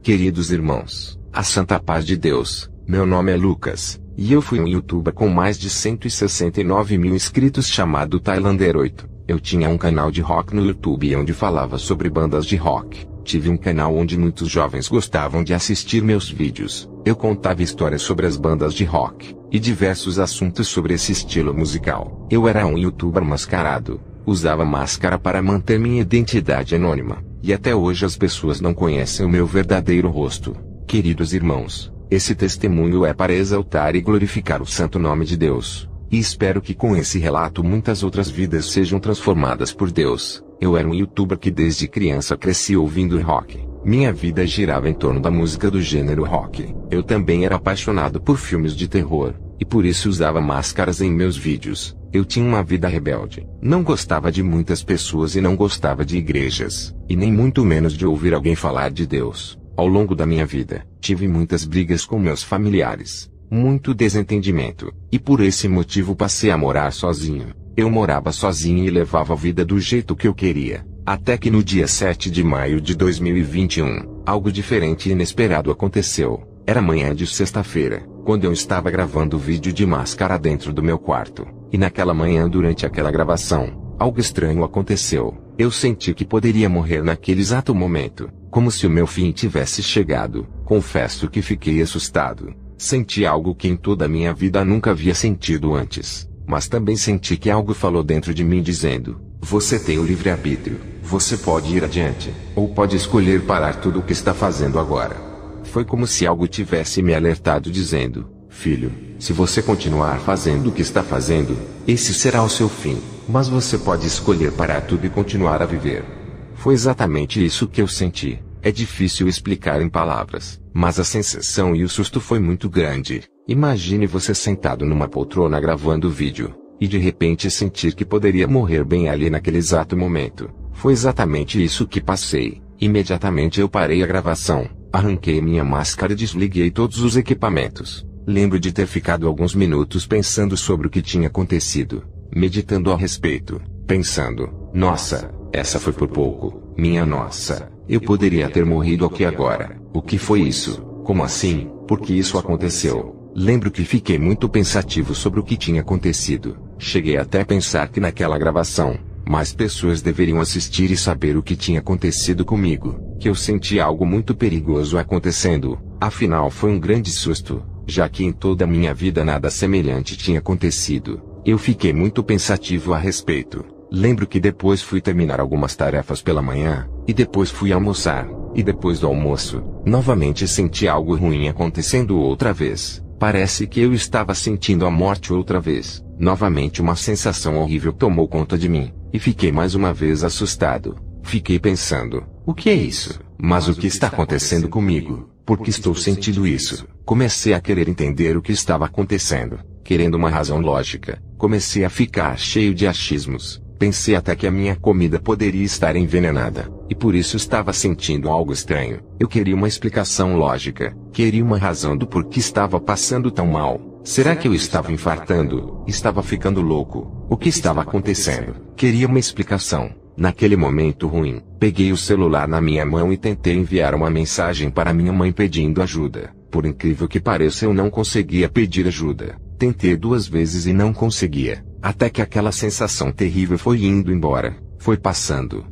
Queridos irmãos, a santa paz de Deus, meu nome é Lucas, e eu fui um youtuber com mais de 169 mil inscritos chamado Tailander 8. Eu tinha um canal de rock no YouTube onde falava sobre bandas de rock. Tive um canal onde muitos jovens gostavam de assistir meus vídeos. Eu contava histórias sobre as bandas de rock, e diversos assuntos sobre esse estilo musical. Eu era um youtuber mascarado, usava máscara para manter minha identidade anônima, e até hoje as pessoas não conhecem o meu verdadeiro rosto. Queridos irmãos, esse testemunho é para exaltar e glorificar o santo nome de Deus. E espero que com esse relato muitas outras vidas sejam transformadas por Deus. Eu era um youtuber que desde criança cresci ouvindo rock. Minha vida girava em torno da música do gênero rock. Eu também era apaixonado por filmes de terror, e por isso usava máscaras em meus vídeos. Eu tinha uma vida rebelde. Não gostava de muitas pessoas e não gostava de igrejas, e nem muito menos de ouvir alguém falar de Deus. Ao longo da minha vida, tive muitas brigas com meus familiares, muito desentendimento, e por esse motivo passei a morar sozinho. Eu morava sozinho e levava a vida do jeito que eu queria, até que no dia 7 de maio de 2021, algo diferente e inesperado aconteceu. Era manhã de sexta-feira, quando eu estava gravando o vídeo de máscara dentro do meu quarto, e naquela manhã durante aquela gravação, algo estranho aconteceu. Eu senti que poderia morrer naquele exato momento, como se o meu fim tivesse chegado. Confesso que fiquei assustado. Senti algo que em toda a minha vida nunca havia sentido antes. Mas também senti que algo falou dentro de mim dizendo: você tem o livre-arbítrio, você pode ir adiante, ou pode escolher parar tudo o que está fazendo agora. Foi como se algo tivesse me alertado dizendo: filho, se você continuar fazendo o que está fazendo, esse será o seu fim, mas você pode escolher parar tudo e continuar a viver. Foi exatamente isso que eu senti. É difícil explicar em palavras, mas a sensação e o susto foi muito grande. Imagine você sentado numa poltrona gravando o vídeo, e de repente sentir que poderia morrer bem ali naquele exato momento. Foi exatamente isso que passei. Imediatamente eu parei a gravação, arranquei minha máscara e desliguei todos os equipamentos. Lembro de ter ficado alguns minutos pensando sobre o que tinha acontecido, meditando a respeito, pensando: nossa, essa foi por pouco, minha nossa. Eu poderia ter morrido aqui agora. O que foi isso? Como assim? Por que isso aconteceu? Lembro que fiquei muito pensativo sobre o que tinha acontecido. Cheguei até a pensar que naquela gravação, mais pessoas deveriam assistir e saber o que tinha acontecido comigo. Que eu senti algo muito perigoso acontecendo. Afinal foi um grande susto, já que em toda a minha vida nada semelhante tinha acontecido. Eu fiquei muito pensativo a respeito. Lembro que depois fui terminar algumas tarefas pela manhã, e depois fui almoçar, e depois do almoço, novamente senti algo ruim acontecendo outra vez. Parece que eu estava sentindo a morte outra vez. Novamente uma sensação horrível tomou conta de mim, e fiquei mais uma vez assustado. Fiquei pensando: o que é isso? Mas o que está acontecendo comigo? Por que estou sentindo isso? Comecei a querer entender o que estava acontecendo, querendo uma razão lógica. Comecei a ficar cheio de achismos. Pensei até que a minha comida poderia estar envenenada, e por isso estava sentindo algo estranho. Eu queria uma explicação lógica, queria uma razão do porquê estava passando tão mal. Será que eu estava infartando? Estava ficando louco? O que estava acontecendo? Queria uma explicação. Naquele momento ruim, peguei o celular na minha mão e tentei enviar uma mensagem para minha mãe pedindo ajuda. Por incrível que pareça, eu não conseguia pedir ajuda. Tentei 2 vezes e não conseguia. Até que aquela sensação terrível foi indo embora. Foi passando.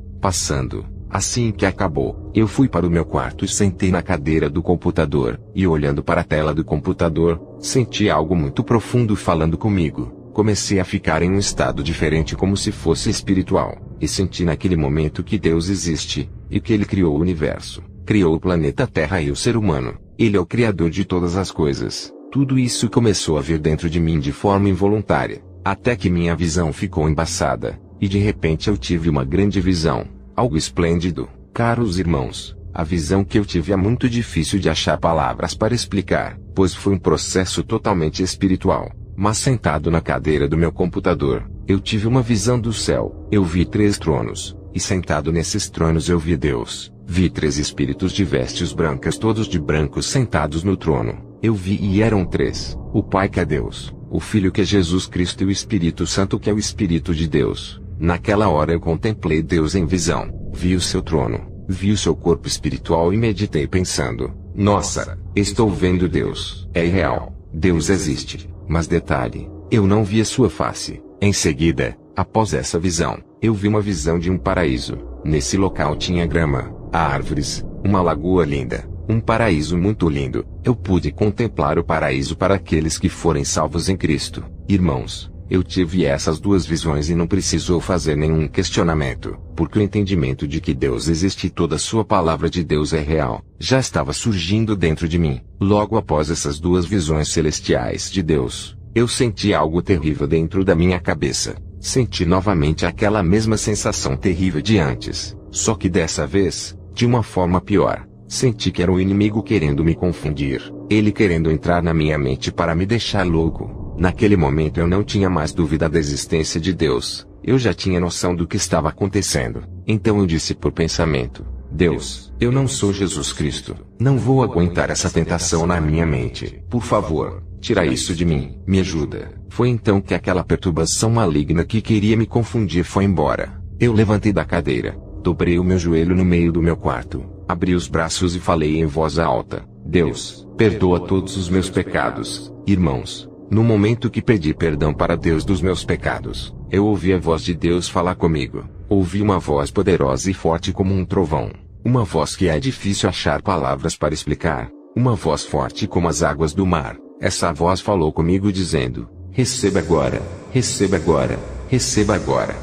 Assim que acabou, eu fui para o meu quarto e sentei na cadeira do computador, e olhando para a tela do computador, senti algo muito profundo falando comigo. Comecei a ficar em um estado diferente, como se fosse espiritual, e senti naquele momento que Deus existe, e que Ele criou o universo, criou o planeta Terra e o ser humano. Ele é o criador de todas as coisas. Tudo isso começou a vir dentro de mim de forma involuntária, até que minha visão ficou embaçada, e de repente eu tive uma grande visão, algo esplêndido. Caros irmãos, a visão que eu tive é muito difícil de achar palavras para explicar, pois foi um processo totalmente espiritual. Mas sentado na cadeira do meu computador, eu tive uma visão do céu. Eu vi 3 tronos, e sentado nesses tronos eu vi Deus. Vi 3 espíritos de vestes brancas, todos de branco, sentados no trono. Eu vi e eram 3, o Pai que é Deus, o Filho que é Jesus Cristo e o Espírito Santo que é o Espírito de Deus. Naquela hora eu contemplei Deus em visão, vi o seu trono, vi o seu corpo espiritual e meditei pensando: nossa, estou vendo Deus. É irreal. Deus existe. Mas detalhe, eu não vi a sua face. Em seguida, após essa visão, eu vi uma visão de um paraíso. Nesse local tinha grama, árvores, uma lagoa linda, um paraíso muito lindo. Eu pude contemplar o paraíso para aqueles que forem salvos em Cristo. Irmãos, eu tive essas duas visões e não precisou fazer nenhum questionamento, porque o entendimento de que Deus existe e toda a sua palavra de Deus é real, já estava surgindo dentro de mim. Logo após essas duas visões celestiais de Deus, eu senti algo terrível dentro da minha cabeça. Senti novamente aquela mesma sensação terrível de antes, só que dessa vez, de uma forma pior. Senti que era o inimigo querendo me confundir, ele querendo entrar na minha mente para me deixar louco. Naquele momento eu não tinha mais dúvida da existência de Deus, eu já tinha noção do que estava acontecendo. Então eu disse por pensamento: Deus, eu não sou Jesus Cristo, não vou aguentar essa tentação na minha mente, por favor, tira isso de mim, me ajuda. Foi então que aquela perturbação maligna que queria me confundir foi embora. Eu levantei da cadeira, dobrei o meu joelho no meio do meu quarto, abri os braços e falei em voz alta: Deus, perdoa todos os meus pecados. Irmãos, no momento que pedi perdão para Deus dos meus pecados, eu ouvi a voz de Deus falar comigo. Ouvi uma voz poderosa e forte como um trovão. Uma voz que é difícil achar palavras para explicar. Uma voz forte como as águas do mar. Essa voz falou comigo dizendo: receba agora, receba agora, receba agora.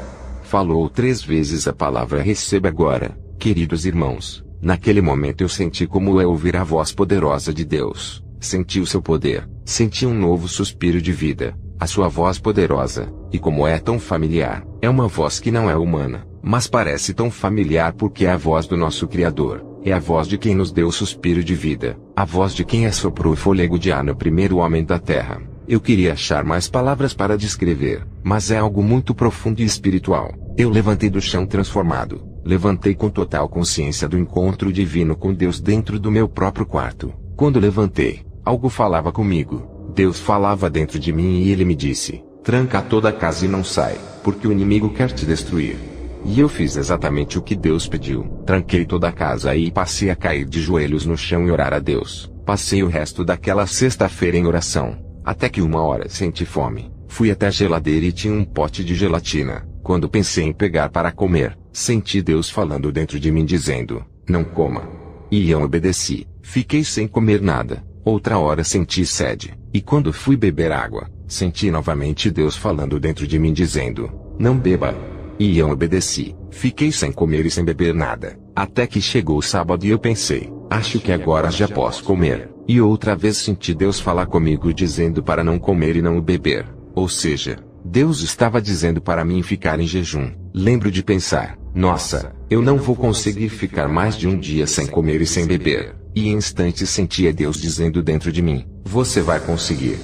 Falou 3 vezes a palavra receba agora. Queridos irmãos, naquele momento eu senti como é ouvir a voz poderosa de Deus. Senti o seu poder, senti um novo suspiro de vida, a sua voz poderosa, e como é tão familiar, é uma voz que não é humana, mas parece tão familiar porque é a voz do nosso Criador, é a voz de quem nos deu o suspiro de vida, a voz de quem assoprou o fôlego de ar no primeiro homem da terra. Eu queria achar mais palavras para descrever, mas é algo muito profundo e espiritual. Eu levantei do chão transformado, levantei com total consciência do encontro divino com Deus dentro do meu próprio quarto. Quando levantei, algo falava comigo. Deus falava dentro de mim e ele me disse: tranca toda a casa e não sai, porque o inimigo quer te destruir. E eu fiz exatamente o que Deus pediu. Tranquei toda a casa e passei a cair de joelhos no chão e orar a Deus. Passei o resto daquela sexta-feira em oração, até que uma hora senti fome. Fui até a geladeira e tinha um pote de gelatina. Quando pensei em pegar para comer, senti Deus falando dentro de mim dizendo: não coma. E eu obedeci. Fiquei sem comer nada. Outra hora senti sede, e quando fui beber água, senti novamente Deus falando dentro de mim dizendo: não beba. E eu obedeci. Fiquei sem comer e sem beber nada, até que chegou o sábado e eu pensei: acho que agora já posso comer. E outra vez senti Deus falar comigo dizendo para não comer e não beber. Ou seja, Deus estava dizendo para mim ficar em jejum. Lembro de pensar: nossa, eu não vou conseguir ficar mais de um dia sem comer e sem beber. E em instantes sentia Deus dizendo dentro de mim: você vai conseguir.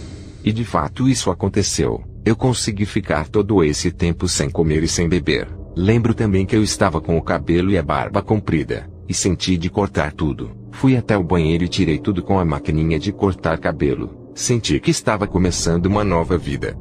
E de fato isso aconteceu. Eu consegui ficar todo esse tempo sem comer e sem beber. Lembro também que eu estava com o cabelo e a barba comprida, e senti de cortar tudo. Fui até o banheiro e tirei tudo com a maquininha de cortar cabelo. Senti que estava começando uma nova vida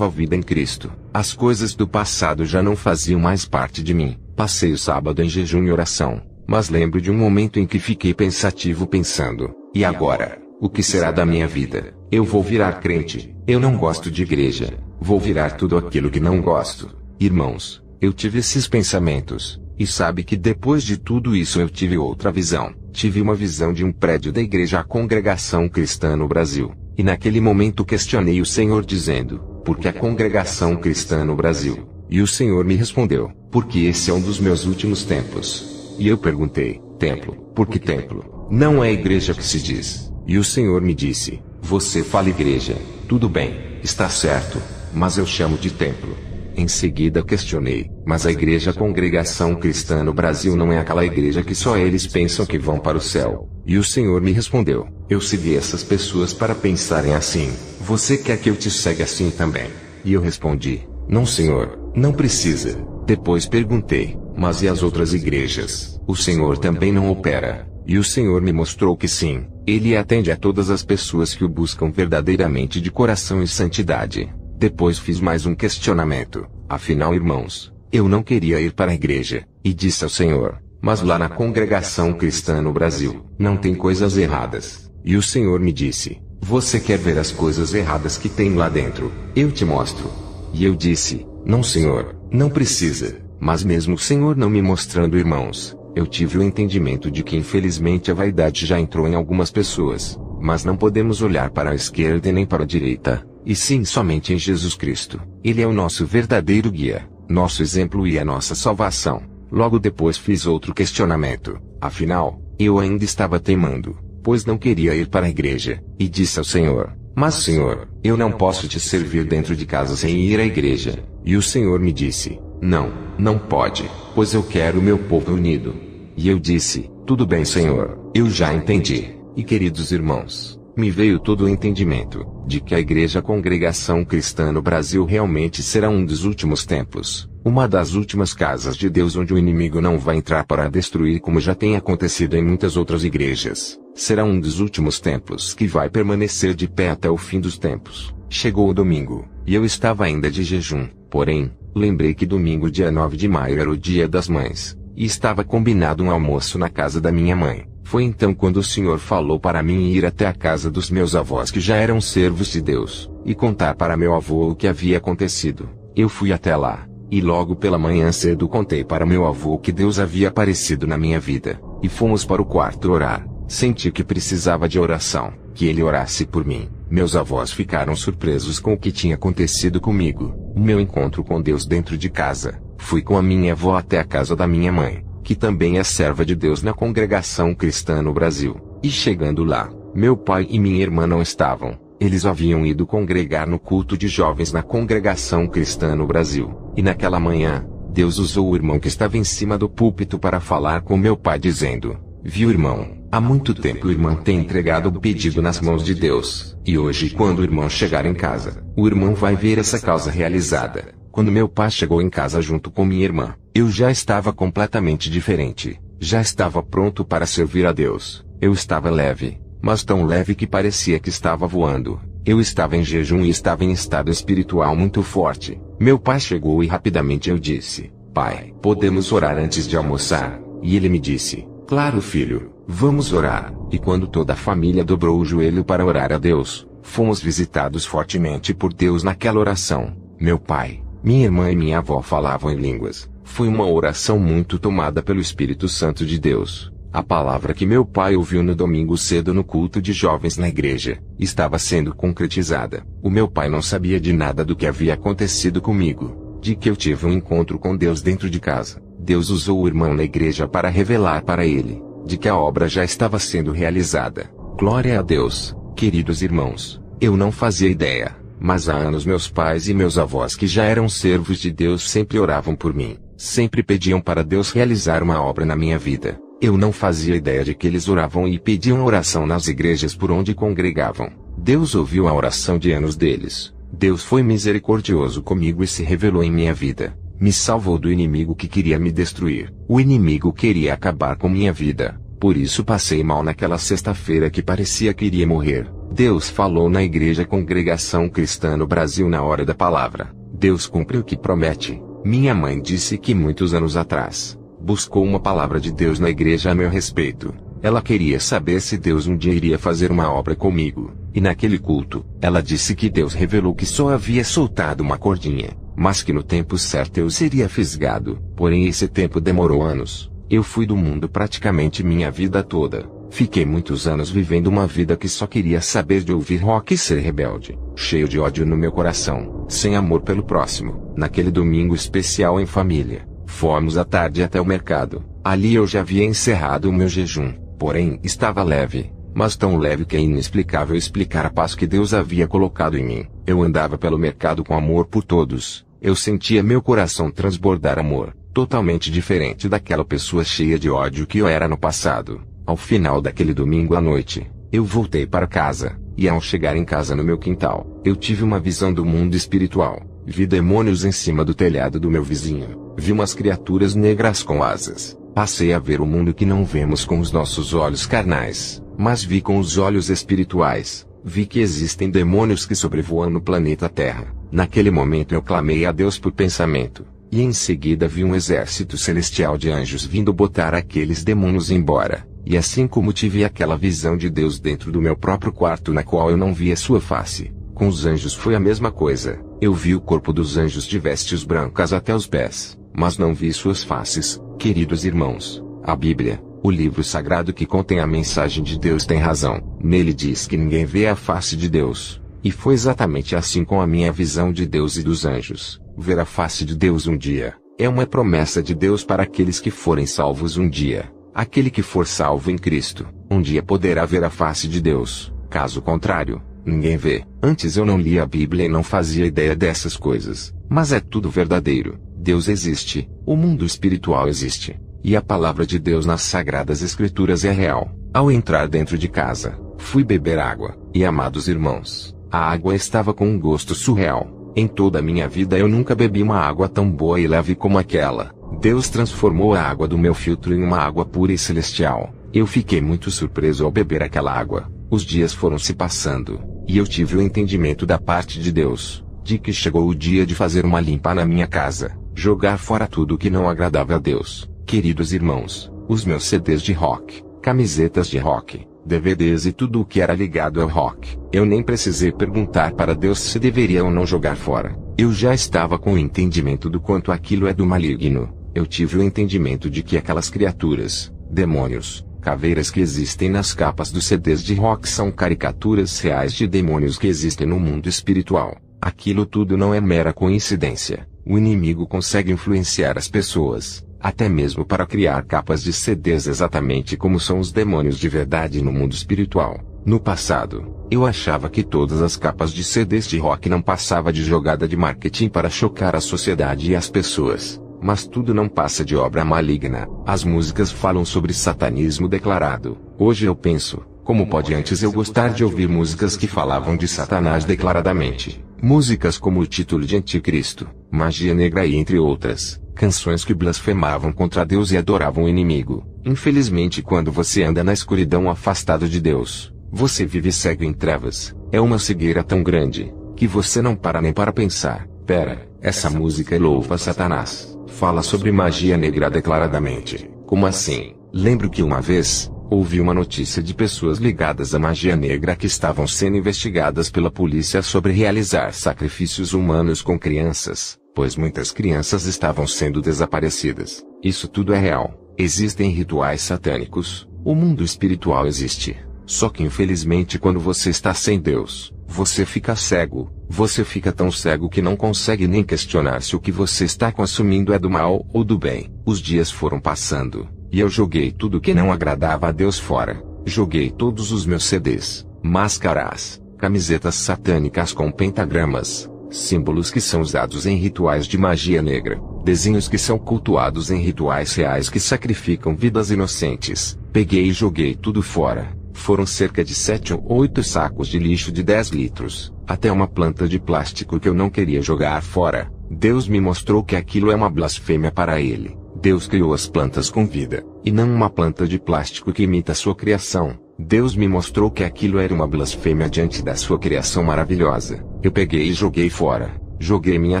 em Cristo. As coisas do passado já não faziam mais parte de mim. Passei o sábado em jejum e oração. Mas lembro de um momento em que fiquei pensativo pensando: e agora? O que será da minha vida? Eu vou virar crente. Eu não gosto de igreja. Vou virar tudo aquilo que não gosto. Irmãos, eu tive esses pensamentos. E sabe que depois de tudo isso eu tive outra visão. Tive uma visão de um prédio da igreja A Congregação Cristã no Brasil. E naquele momento questionei o Senhor dizendo: por que a Congregação Cristã no Brasil? E o Senhor me respondeu: porque esse é um dos meus últimos tempos. E eu perguntei: templo? Por que templo? Não é igreja que se diz. E o Senhor me disse: você fala igreja, tudo bem, está certo, mas eu chamo de templo. Em seguida questionei: mas a igreja Congregação Cristã no Brasil não é aquela igreja que só eles pensam que vão para o céu? E o Senhor me respondeu: eu segui essas pessoas para pensarem assim. Você quer que eu te segue assim também? E eu respondi: não, Senhor, não precisa. Depois perguntei: mas e as outras igrejas? O Senhor também não opera? E o Senhor me mostrou que sim, Ele atende a todas as pessoas que o buscam verdadeiramente de coração e santidade. Depois fiz mais um questionamento: afinal, irmãos, eu não queria ir para a igreja, e disse ao Senhor: mas lá na Congregação Cristã no Brasil, não tem coisas erradas. E o Senhor me disse: você quer ver as coisas erradas que tem lá dentro? Eu te mostro. E eu disse: não, Senhor, não precisa. Mas mesmo o Senhor não me mostrando, irmãos, eu tive o entendimento de que infelizmente a vaidade já entrou em algumas pessoas. Mas não podemos olhar para a esquerda e nem para a direita, e sim somente em Jesus Cristo. Ele é o nosso verdadeiro guia, nosso exemplo e a nossa salvação. Logo depois fiz outro questionamento. Afinal, eu ainda estava teimando, pois não queria ir para a igreja, e disse ao Senhor: mas Senhor, eu não posso te servir dentro de casa sem ir à igreja. E o Senhor me disse: não pode, pois eu quero o meu povo unido. E eu disse: tudo bem, Senhor, eu já entendi. E queridos irmãos, me veio todo o entendimento de que a Igreja Congregação Cristã no Brasil realmente será um dos últimos templos, uma das últimas casas de Deus onde o inimigo não vai entrar para destruir, como já tem acontecido em muitas outras igrejas. Será um dos últimos templos que vai permanecer de pé até o fim dos tempos. Chegou o domingo, e eu estava ainda de jejum, porém, lembrei que domingo, dia 9 de maio, era o Dia das Mães, e estava combinado um almoço na casa da minha mãe. Foi então quando o Senhor falou para mim ir até a casa dos meus avós, que já eram servos de Deus, e contar para meu avô o que havia acontecido. Eu fui até lá, e logo pela manhã cedo contei para meu avô que Deus havia aparecido na minha vida, e fomos para o quarto orar. Senti que precisava de oração, que ele orasse por mim. Meus avós ficaram surpresos com o que tinha acontecido comigo. O meu encontro com Deus dentro de casa. Fui com a minha avó até a casa da minha mãe, que também é serva de Deus na Congregação Cristã no Brasil. E chegando lá, meu pai e minha irmã não estavam. Eles haviam ido congregar no culto de jovens na Congregação Cristã no Brasil. E naquela manhã, Deus usou o irmão que estava em cima do púlpito para falar com meu pai, dizendo: viu, irmão, há muito tempo o irmão tem entregado o pedido nas mãos de Deus. E hoje, quando o irmão chegar em casa, o irmão vai ver essa causa realizada. Quando meu pai chegou em casa junto com minha irmã, eu já estava completamente diferente. Já estava pronto para servir a Deus. Eu estava leve, mas tão leve que parecia que estava voando. Eu estava em jejum e estava em estado espiritual muito forte. Meu pai chegou e rapidamente eu disse: pai, podemos orar antes de almoçar? E ele me disse: claro, filho, vamos orar. E quando toda a família dobrou o joelho para orar a Deus, fomos visitados fortemente por Deus naquela oração. Meu pai, minha irmã e minha avó falavam em línguas. Foi uma oração muito tomada pelo Espírito Santo de Deus. A palavra que meu pai ouviu no domingo cedo no culto de jovens na igreja, estava sendo concretizada. O meu pai não sabia de nada do que havia acontecido comigo, de que eu tive um encontro com Deus dentro de casa. Deus usou o irmão na igreja para revelar para ele, de que a obra já estava sendo realizada. Glória a Deus, queridos irmãos, eu não fazia ideia. Mas há anos meus pais e meus avós, que já eram servos de Deus, sempre oravam por mim, sempre pediam para Deus realizar uma obra na minha vida. Eu não fazia ideia de que eles oravam e pediam oração nas igrejas por onde congregavam. Deus ouviu a oração de anos deles. Deus foi misericordioso comigo e se revelou em minha vida. Me salvou do inimigo que queria me destruir. O inimigo queria acabar com minha vida. Por isso passei mal naquela sexta-feira que parecia que iria morrer. Deus falou na Igreja Congregação Cristã no Brasil na hora da palavra. Deus cumpre o que promete. Minha mãe disse que muitos anos atrás, buscou uma palavra de Deus na igreja a meu respeito. Ela queria saber se Deus um dia iria fazer uma obra comigo. E naquele culto, ela disse que Deus revelou que só havia soltado uma cordinha, mas que no tempo certo eu seria fisgado. Porém esse tempo demorou anos. Eu fui do mundo praticamente minha vida toda. Fiquei muitos anos vivendo uma vida que só queria saber de ouvir rock e ser rebelde, cheio de ódio no meu coração, sem amor pelo próximo. Naquele domingo especial em família, fomos à tarde até o mercado. Ali eu já havia encerrado o meu jejum, porém estava leve, mas tão leve que é inexplicável explicar a paz que Deus havia colocado em mim. Eu andava pelo mercado com amor por todos. Eu sentia meu coração transbordar amor, totalmente diferente daquela pessoa cheia de ódio que eu era no passado. Ao final daquele domingo à noite, eu voltei para casa, e ao chegar em casa no meu quintal, eu tive uma visão do mundo espiritual. Vi demônios em cima do telhado do meu vizinho. Vi umas criaturas negras com asas. Passei a ver o mundo que não vemos com os nossos olhos carnais, mas vi com os olhos espirituais. Vi que existem demônios que sobrevoam no planeta Terra. Naquele momento eu clamei a Deus por pensamento. E em seguida vi um exército celestial de anjos vindo botar aqueles demônios embora. E assim como tive aquela visão de Deus dentro do meu próprio quarto na qual eu não via sua face, com os anjos foi a mesma coisa. Eu vi o corpo dos anjos de vestes brancas até os pés, mas não vi suas faces. Queridos irmãos, a Bíblia, o livro sagrado que contém a mensagem de Deus, tem razão. Nele diz que ninguém vê a face de Deus. E foi exatamente assim com a minha visão de Deus e dos anjos. Ver a face de Deus um dia é uma promessa de Deus para aqueles que forem salvos um dia. Aquele que for salvo em Cristo, um dia poderá ver a face de Deus. Caso contrário, ninguém vê. Antes eu não lia a Bíblia e não fazia ideia dessas coisas. Mas é tudo verdadeiro. Deus existe, o mundo espiritual existe. E a palavra de Deus nas Sagradas Escrituras é real. Ao entrar dentro de casa, fui beber água. E amados irmãos, a água estava com um gosto surreal. Em toda a minha vida eu nunca bebi uma água tão boa e leve como aquela. Deus transformou a água do meu filtro em uma água pura e celestial. Eu fiquei muito surpreso ao beber aquela água. Os dias foram se passando, e eu tive o entendimento da parte de Deus, de que chegou o dia de fazer uma limpa na minha casa, jogar fora tudo que não agradava a Deus. Queridos irmãos, os meus CDs de rock, camisetas de rock, DVDs e tudo o que era ligado ao rock, eu nem precisei perguntar para Deus se deveria ou não jogar fora. Eu já estava com o entendimento do quanto aquilo é do maligno. Eu tive o entendimento de que aquelas criaturas, demônios, caveiras que existem nas capas dos CDs de rock são caricaturas reais de demônios que existem no mundo espiritual. Aquilo tudo não é mera coincidência. O inimigo consegue influenciar as pessoas, até mesmo para criar capas de CDs exatamente como são os demônios de verdade no mundo espiritual. No passado, eu achava que todas as capas de CDs de rock não passavam de jogada de marketing para chocar a sociedade e as pessoas. Mas tudo não passa de obra maligna. As músicas falam sobre satanismo declarado. Hoje eu penso, como pode antes eu gostar de ouvir músicas que falavam de Satanás declaradamente? Músicas como o título de Anticristo, Magia Negra e entre outras. Canções que blasfemavam contra Deus e adoravam o inimigo. Infelizmente, quando você anda na escuridão afastado de Deus, você vive cego em trevas. É uma cegueira tão grande, que você não para nem para pensar. Pera, essa música louva Satanás. Fala sobre magia negra declaradamente. Como assim? Lembro que uma vez, ouvi uma notícia de pessoas ligadas à magia negra que estavam sendo investigadas pela polícia sobre realizar sacrifícios humanos com crianças, pois muitas crianças estavam sendo desaparecidas. Isso tudo é real. Existem rituais satânicos. O mundo espiritual existe. Só que infelizmente quando você está sem Deus, você fica cego. Você fica tão cego que não consegue nem questionar se o que você está consumindo é do mal ou do bem. Os dias foram passando, e eu joguei tudo que não agradava a Deus fora. Joguei todos os meus CDs, máscaras, camisetas satânicas com pentagramas, símbolos que são usados em rituais de magia negra, desenhos que são cultuados em rituais reais que sacrificam vidas inocentes. Peguei e joguei tudo fora. Foram cerca de 7 ou 8 sacos de lixo de 10 litros, até uma planta de plástico que eu não queria jogar fora. Deus me mostrou que aquilo é uma blasfêmia para Ele. Deus criou as plantas com vida, e não uma planta de plástico que imita sua criação. Deus me mostrou que aquilo era uma blasfêmia diante da sua criação maravilhosa. Eu peguei e joguei fora. Joguei minha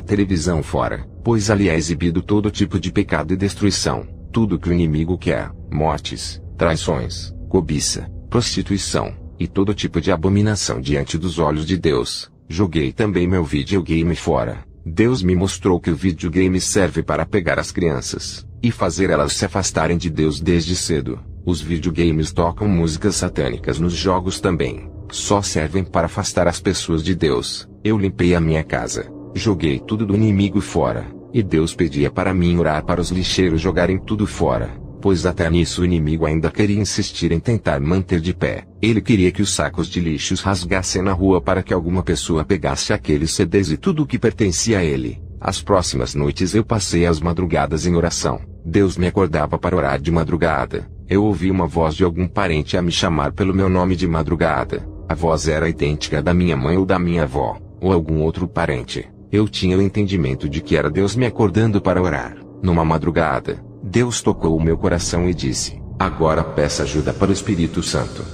televisão fora, pois ali é exibido todo tipo de pecado e destruição. Tudo que o inimigo quer: mortes, traições, cobiça, prostituição, e todo tipo de abominação diante dos olhos de Deus. Joguei também meu videogame fora. Deus me mostrou que o videogame serve para pegar as crianças, e fazer elas se afastarem de Deus desde cedo. Os videogames tocam músicas satânicas nos jogos também. Só servem para afastar as pessoas de Deus. Eu limpei a minha casa. Joguei tudo do inimigo fora. E Deus pedia para mim orar para os lixeiros jogarem tudo fora, pois até nisso o inimigo ainda queria insistir em tentar manter de pé. Ele queria que os sacos de lixos rasgassem na rua para que alguma pessoa pegasse aqueles CDs e tudo o que pertencia a ele. As próximas noites eu passei as madrugadas em oração. Deus me acordava para orar de madrugada. Eu ouvi uma voz de algum parente a me chamar pelo meu nome de madrugada. A voz era idêntica da minha mãe ou da minha avó, ou algum outro parente. Eu tinha o entendimento de que era Deus me acordando para orar. Numa madrugada, Deus tocou o meu coração e disse: agora peça ajuda para o Espírito Santo.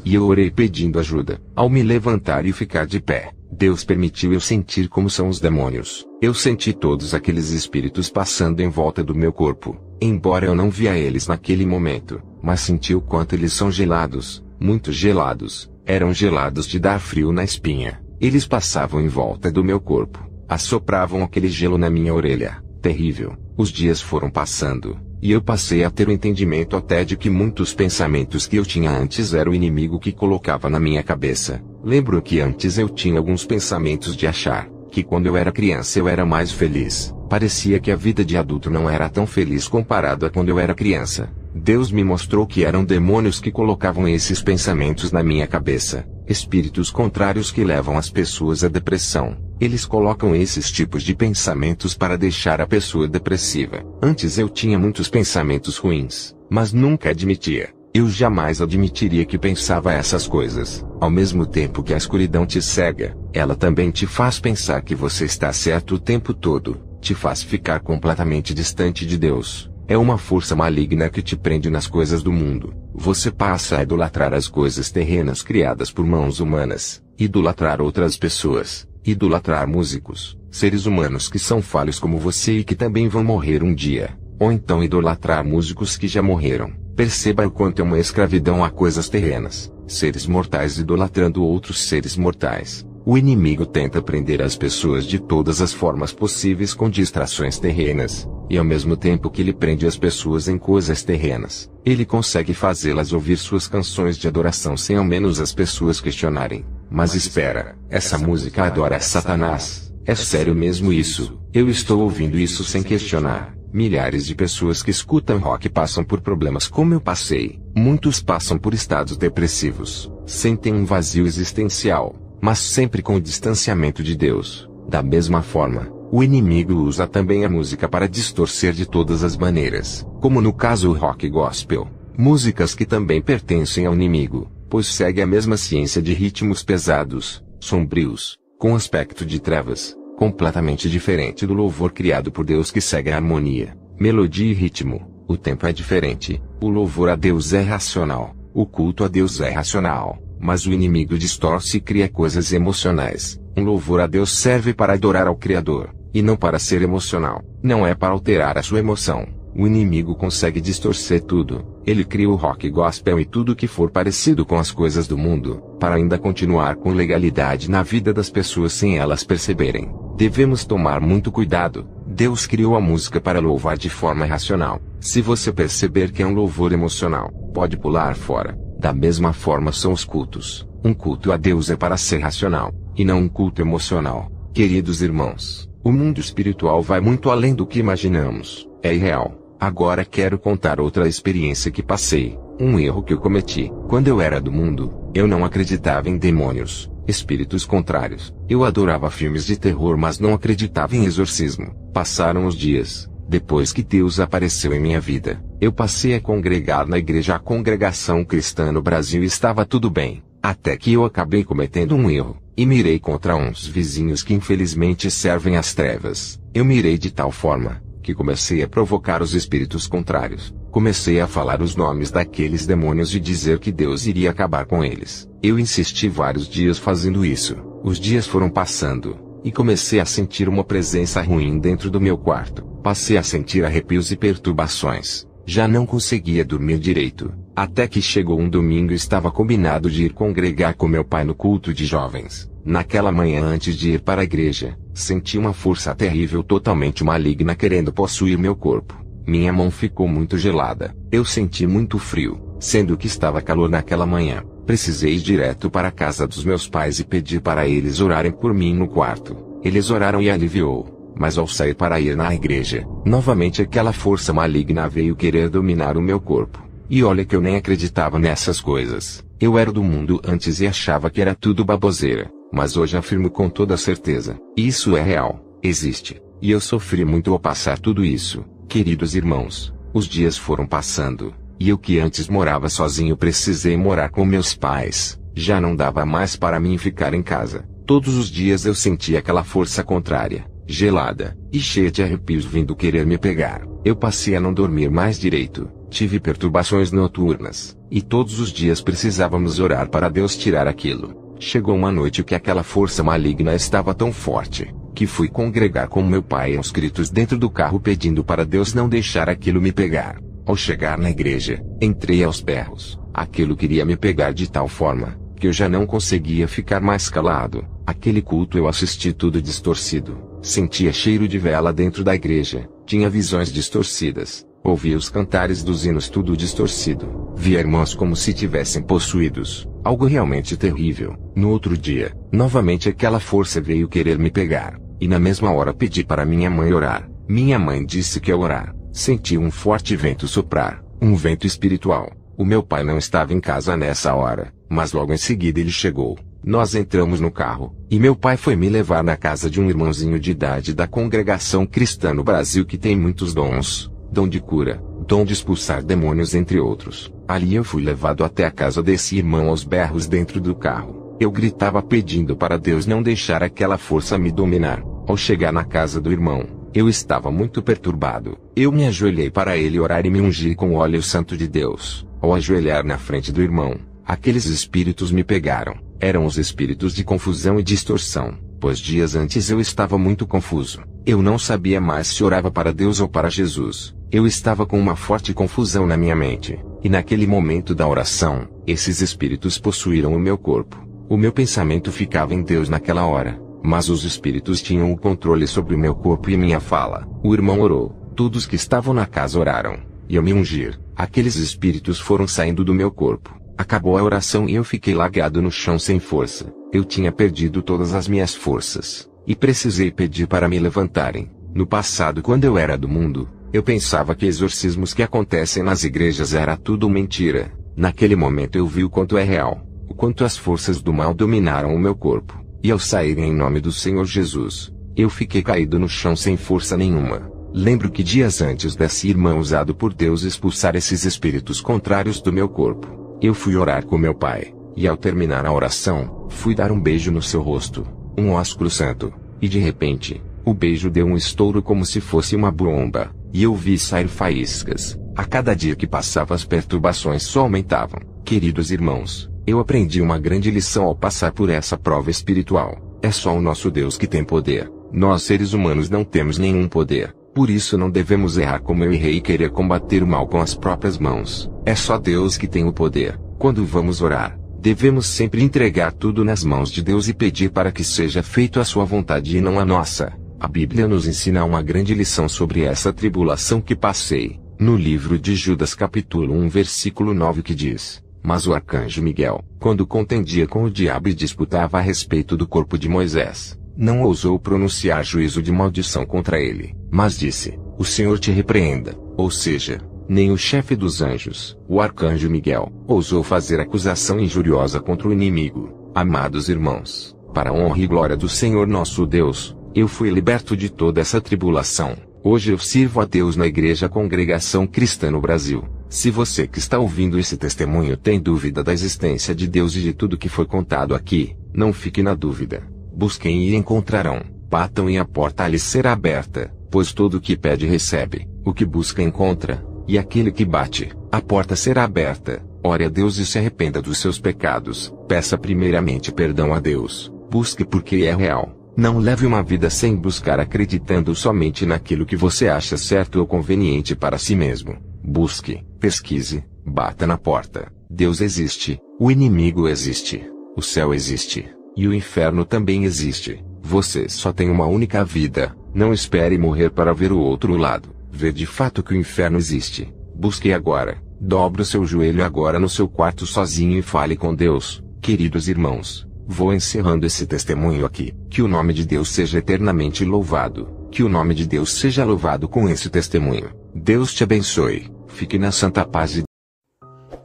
E eu orei pedindo ajuda. Ao me levantar e ficar de pé, Deus permitiu eu sentir como são os demônios. Eu senti todos aqueles espíritos passando em volta do meu corpo, embora eu não via eles naquele momento, mas senti o quanto eles são gelados, muito gelados, eram gelados de dar frio na espinha. Eles passavam em volta do meu corpo, assopravam aquele gelo na minha orelha. Terrível. Os dias foram passando, e eu passei a ter o entendimento até de que muitos pensamentos que eu tinha antes era o inimigo que colocava na minha cabeça. Lembro que antes eu tinha alguns pensamentos de achar que quando eu era criança eu era mais feliz. Parecia que a vida de adulto não era tão feliz comparado a quando eu era criança. Deus me mostrou que eram demônios que colocavam esses pensamentos na minha cabeça. Espíritos contrários que levam as pessoas à depressão. Eles colocam esses tipos de pensamentos para deixar a pessoa depressiva. Antes eu tinha muitos pensamentos ruins, mas nunca admitia. Eu jamais admitiria que pensava essas coisas. Ao mesmo tempo que a escuridão te cega, ela também te faz pensar que você está certo o tempo todo, te faz ficar completamente distante de Deus. É uma força maligna que te prende nas coisas do mundo. Você passa a idolatrar as coisas terrenas criadas por mãos humanas, idolatrar outras pessoas, idolatrar músicos, seres humanos que são falhos como você e que também vão morrer um dia, ou então idolatrar músicos que já morreram. Perceba o quanto é uma escravidão a coisas terrenas, seres mortais idolatrando outros seres mortais. O inimigo tenta prender as pessoas de todas as formas possíveis com distrações terrenas, e ao mesmo tempo que ele prende as pessoas em coisas terrenas, ele consegue fazê-las ouvir suas canções de adoração sem ao menos as pessoas questionarem. Mas espera, essa música adora Satanás. É sério mesmo isso? Eu estou ouvindo isso sem questionar. Milhares de pessoas que escutam rock passam por problemas como eu passei. Muitos passam por estados depressivos, sentem um vazio existencial, mas sempre com o distanciamento de Deus. Da mesma forma, o inimigo usa também a música para distorcer de todas as maneiras, como no caso o rock gospel, músicas que também pertencem ao inimigo, pois segue a mesma ciência de ritmos pesados, sombrios, com aspecto de trevas, completamente diferente do louvor criado por Deus que segue a harmonia, melodia e ritmo. O tempo é diferente, o louvor a Deus é racional, o culto a Deus é racional, mas o inimigo distorce e cria coisas emocionais. Um louvor a Deus serve para adorar ao Criador, e não para ser emocional, não é para alterar a sua emoção. O inimigo consegue distorcer tudo. Ele cria o rock gospel e tudo que for parecido com as coisas do mundo, para ainda continuar com legalidade na vida das pessoas sem elas perceberem. Devemos tomar muito cuidado. Deus criou a música para louvar de forma racional. Se você perceber que é um louvor emocional, pode pular fora. Da mesma forma são os cultos. Um culto a Deus é para ser racional, e não um culto emocional. Queridos irmãos, o mundo espiritual vai muito além do que imaginamos. É irreal. Agora quero contar outra experiência que passei, um erro que eu cometi. Quando eu era do mundo, eu não acreditava em demônios, espíritos contrários. Eu adorava filmes de terror, mas não acreditava em exorcismo. Passaram os dias, depois que Deus apareceu em minha vida, eu passei a congregar na igreja. A congregação cristã no Brasil estava tudo bem, até que eu acabei cometendo um erro, e mirei contra uns vizinhos que infelizmente servem às trevas. Eu mirei de tal forma que comecei a provocar os espíritos contrários. Comecei a falar os nomes daqueles demônios e dizer que Deus iria acabar com eles. Eu insisti vários dias fazendo isso. Os dias foram passando, e comecei a sentir uma presença ruim dentro do meu quarto. Passei a sentir arrepios e perturbações. Já não conseguia dormir direito. Até que chegou um domingo e estava combinado de ir congregar com meu pai no culto de jovens. Naquela manhã antes de ir para a igreja, senti uma força terrível totalmente maligna querendo possuir meu corpo. Minha mão ficou muito gelada. Eu senti muito frio, sendo que estava calor naquela manhã. Precisei ir direto para a casa dos meus pais e pedir para eles orarem por mim no quarto. Eles oraram e aliviou. Mas ao sair para ir na igreja, novamente aquela força maligna veio querer dominar o meu corpo. E olha que eu nem acreditava nessas coisas. Eu era do mundo antes e achava que era tudo baboseira. Mas hoje afirmo com toda certeza, isso é real, existe, e eu sofri muito ao passar tudo isso. Queridos irmãos, os dias foram passando, e eu que antes morava sozinho precisei morar com meus pais. Já não dava mais para mim ficar em casa. Todos os dias eu sentia aquela força contrária, gelada, e cheia de arrepios vindo querer me pegar. Eu passei a não dormir mais direito, tive perturbações noturnas, e todos os dias precisávamos orar para Deus tirar aquilo. Chegou uma noite que aquela força maligna estava tão forte, que fui congregar com meu pai aos gritos dentro do carro pedindo para Deus não deixar aquilo me pegar. Ao chegar na igreja, entrei aos berros. Aquilo queria me pegar de tal forma, que eu já não conseguia ficar mais calado. Aquele culto eu assisti tudo distorcido. Sentia cheiro de vela dentro da igreja. Tinha visões distorcidas. Ouvia os cantares dos hinos tudo distorcido. Via irmãos como se tivessem possuídos. Algo realmente terrível. No outro dia, novamente aquela força veio querer me pegar. E na mesma hora pedi para minha mãe orar. Minha mãe disse que ao orar, senti um forte vento soprar. Um vento espiritual. O meu pai não estava em casa nessa hora, mas logo em seguida ele chegou. Nós entramos no carro, e meu pai foi me levar na casa de um irmãozinho de idade da congregação cristã no Brasil que tem muitos dons. Dom de cura, dom de expulsar demônios entre outros. Ali eu fui levado até a casa desse irmão aos berros dentro do carro. Eu gritava pedindo para Deus não deixar aquela força me dominar. Ao chegar na casa do irmão, eu estava muito perturbado. Eu me ajoelhei para ele orar e me ungir com o óleo santo de Deus. Ao ajoelhar na frente do irmão, aqueles espíritos me pegaram. Eram os espíritos de confusão e distorção, pois dias antes eu estava muito confuso. Eu não sabia mais se orava para Deus ou para Jesus. Eu estava com uma forte confusão na minha mente. E naquele momento da oração, esses espíritos possuíram o meu corpo. O meu pensamento ficava em Deus naquela hora, mas os espíritos tinham o controle sobre o meu corpo e minha fala. O irmão orou, todos que estavam na casa oraram, e ao me ungir, aqueles espíritos foram saindo do meu corpo. Acabou a oração e eu fiquei largado no chão sem força. Eu tinha perdido todas as minhas forças, e precisei pedir para me levantarem. No passado, quando eu era do mundo, eu pensava que exorcismos que acontecem nas igrejas era tudo mentira. Naquele momento eu vi o quanto é real, o quanto as forças do mal dominaram o meu corpo. E ao saírem em nome do Senhor Jesus, eu fiquei caído no chão sem força nenhuma. Lembro que dias antes desse irmão usado por Deus expulsar esses espíritos contrários do meu corpo, eu fui orar com meu pai, e ao terminar a oração, fui dar um beijo no seu rosto, um ósculo santo, e de repente, o beijo deu um estouro como se fosse uma bomba, e eu vi sair faíscas. A cada dia que passava as perturbações só aumentavam. Queridos irmãos, eu aprendi uma grande lição ao passar por essa prova espiritual. É só o nosso Deus que tem poder. Nós seres humanos não temos nenhum poder. Por isso não devemos errar como eu errei e querer combater o mal com as próprias mãos. É só Deus que tem o poder. Quando vamos orar, devemos sempre entregar tudo nas mãos de Deus e pedir para que seja feito a sua vontade e não a nossa. A Bíblia nos ensina uma grande lição sobre essa tribulação que passei. No livro de Judas capítulo 1 versículo 9 que diz: Mas o arcanjo Miguel, quando contendia com o diabo e disputava a respeito do corpo de Moisés, não ousou pronunciar juízo de maldição contra ele, mas disse: O Senhor te repreenda. Ou seja, nem o chefe dos anjos, o arcanjo Miguel, ousou fazer acusação injuriosa contra o inimigo. Amados irmãos, para a honra e glória do Senhor nosso Deus, eu fui liberto de toda essa tribulação. Hoje eu sirvo a Deus na Igreja Congregação Cristã no Brasil. Se você que está ouvindo esse testemunho tem dúvida da existência de Deus e de tudo que foi contado aqui, não fique na dúvida. Busquem e encontrarão. Batam e a porta lhes será aberta, pois todo o que pede recebe, o que busca encontra, e aquele que bate, a porta será aberta. Ore a Deus e se arrependa dos seus pecados. Peça primeiramente perdão a Deus. Busque porque é real. Não leve uma vida sem buscar acreditando somente naquilo que você acha certo ou conveniente para si mesmo. Busque, pesquise, bata na porta. Deus existe, o inimigo existe, o céu existe, e o inferno também existe. Você só tem uma única vida, não espere morrer para ver o outro lado. Ver de fato que o inferno existe. Busque agora, dobre o seu joelho agora no seu quarto sozinho e fale com Deus. Queridos irmãos, vou encerrando esse testemunho aqui. Que o nome de Deus seja eternamente louvado. Que o nome de Deus seja louvado com esse testemunho. Deus te abençoe. Fique na santa paz de Deus.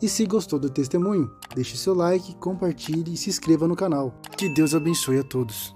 E se gostou do testemunho, deixe seu like, compartilhe e se inscreva no canal. Que Deus abençoe a todos.